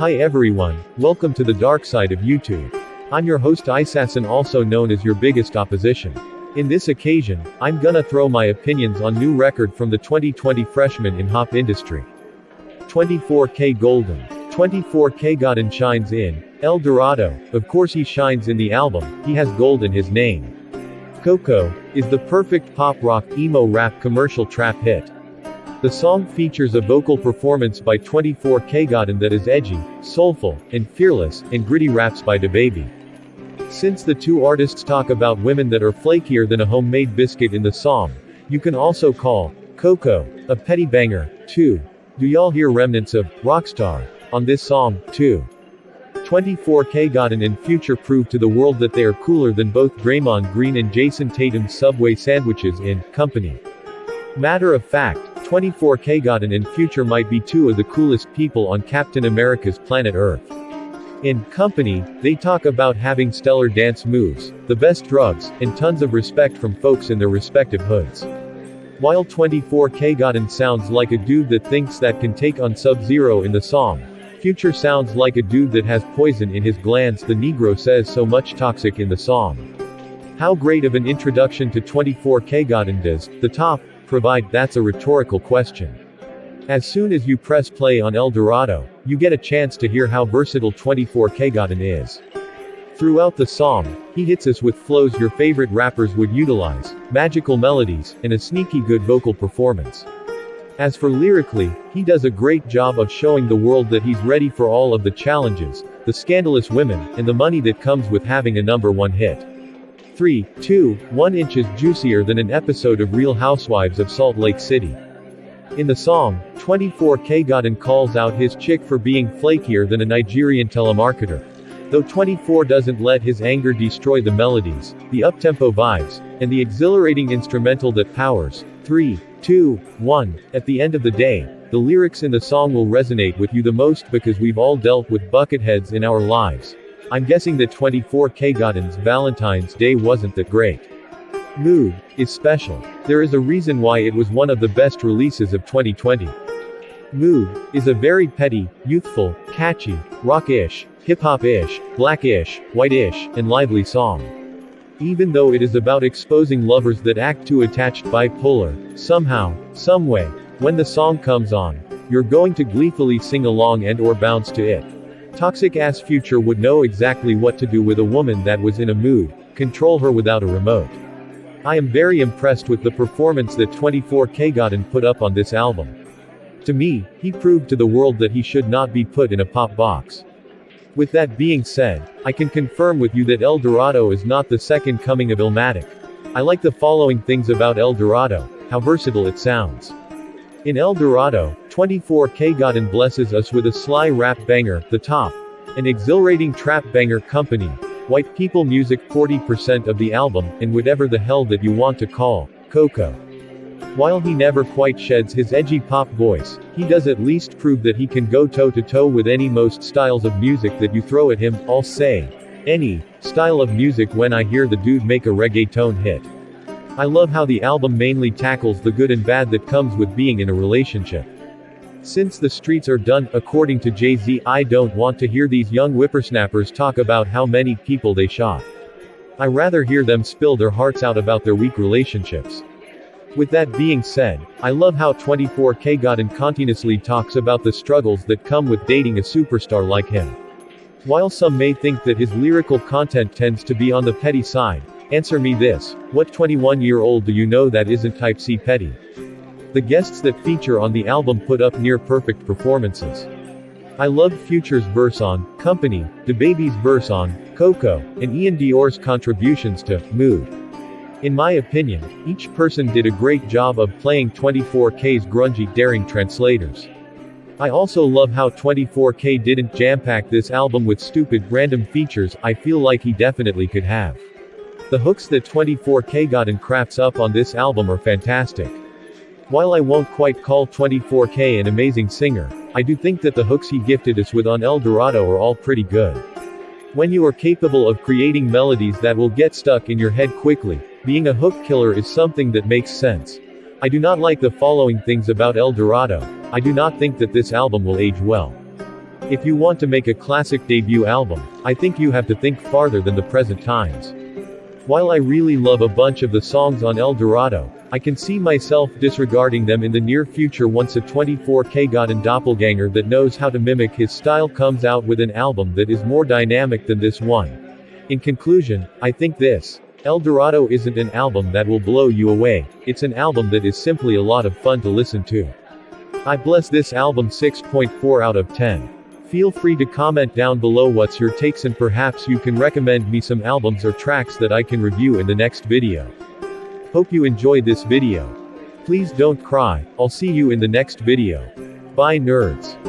Hi everyone, welcome to the dark side of YouTube. I'm your host eyessassin, also known as your biggest opposition. In this occasion, I'm gonna throw my opinions on new record from the 2020 freshman in hop industry. 24kGoldn. 24kGoldn shines in El Dorado. Of course he shines in the album, he has gold in his name. Coco is the perfect pop rock emo rap commercial trap hit. The song features a vocal performance by 24kGoldn that is edgy, soulful, and fearless, and gritty raps by DaBaby. Since the two artists talk about women that are flakier than a homemade biscuit in the song, you can also call Coco a petty banger, too. Do y'all hear remnants of Rockstar on this song, too? 24kGoldn and Future prove to the world that they are cooler than both Draymond Green and Jason Tatum's Subway sandwiches in Company. Matter of fact, 24kGoldn and Future might be two of the coolest people on Captain America's planet Earth. In Company, they talk about having stellar dance moves, the best drugs, and tons of respect from folks in their respective hoods. While 24kGoldn sounds like a dude that thinks that can take on Sub-Zero in the song, Future sounds like a dude that has poison in his glands. The Negro says so much toxic in the song. How great of an introduction to 24kGoldn does the top provide? That's a rhetorical question. As soon as you press play on El Dorado, you get a chance to hear how versatile 24kGoldn is. Throughout the song, he hits us with flows your favorite rappers would utilize, magical melodies, and a sneaky good vocal performance. As for lyrically, he does a great job of showing the world that he's ready for all of the challenges, the scandalous women, and the money that comes with having a #1 hit. 3, 2, 1 inches juicier than an episode of Real Housewives of Salt Lake City. In the song, 24kGoldn calls out his chick for being flakier than a Nigerian telemarketer. Though 24 doesn't let his anger destroy the melodies, the uptempo vibes, and the exhilarating instrumental that powers 3, 2, 1. At the end of the day, the lyrics in the song will resonate with you the most because we've all dealt with bucketheads in our lives. I'm guessing that 24kGoldn's Valentine's Day wasn't that great. Mood is special. There is a reason why it was one of the best releases of 2020. Mood is a very petty, youthful, catchy, rock-ish, hip-hop-ish, black-ish, white-ish, and lively song. Even though it is about exposing lovers that act too attached bipolar, somehow, someway, when the song comes on, you're going to gleefully sing along and or bounce to it. Toxic-ass Future would know exactly what to do with a woman that was in a mood, control her without a remote. I am very impressed with the performance that 24kGoldn put up on this album. To me, he proved to the world that he should not be put in a pop box. With that being said, I can confirm with you that El Dorado is not the second coming of Illmatic. I like the following things about El Dorado: how versatile it sounds. In El Dorado, 24kGoldn blesses us with a sly rap banger, The Top, an exhilarating trap banger, Company, white people music 40% of the album, and whatever the hell that you want to call Coco. While he never quite sheds his edgy pop voice, he does at least prove that he can go toe-to-toe with any most styles of music that you throw at him. I'll say any style of music when I hear the dude make a reggaeton hit. I love how the album mainly tackles the good and bad that comes with being in a relationship. Since the streets are done, according to Jay-Z, I don't want to hear these young whippersnappers talk about how many people they shot. I rather hear them spill their hearts out about their weak relationships. With that being said, I love how 24kGoldn continuously talks about the struggles that come with dating a superstar like him. While some may think that his lyrical content tends to be on the petty side, answer me this: what 21-year-old do you know that isn't type C petty? The guests that feature on the album put up near perfect performances. I loved Future's verse on Company, DaBaby's verse on Coco, and Iann Dior's contributions to Mood. In my opinion, each person did a great job of playing 24k's grungy, daring translators. I also love how 24k didn't jam-pack this album with stupid, random features. I feel like he definitely could have. The hooks that 24kGoldn crafts up on this album are fantastic. While I won't quite call 24k an amazing singer, I do think that the hooks he gifted us with on El Dorado are all pretty good. When you are capable of creating melodies that will get stuck in your head quickly, being a hook killer is something that makes sense. I do not like the following things about El Dorado. I do not think that this album will age well. If you want to make a classic debut album, I think you have to think farther than the present times. While I really love a bunch of the songs on El Dorado, I can see myself disregarding them in the near future once a 24kGoldn doppelganger that knows how to mimic his style comes out with an album that is more dynamic than this one. In conclusion, I think this El Dorado isn't an album that will blow you away, it's an album that is simply a lot of fun to listen to. I bless this album 6.4 out of 10. Feel free to comment down below what's your takes, and perhaps you can recommend me some albums or tracks that I can review in the next video. Hope you enjoyed this video. Please don't cry, I'll see you in the next video. Bye nerds.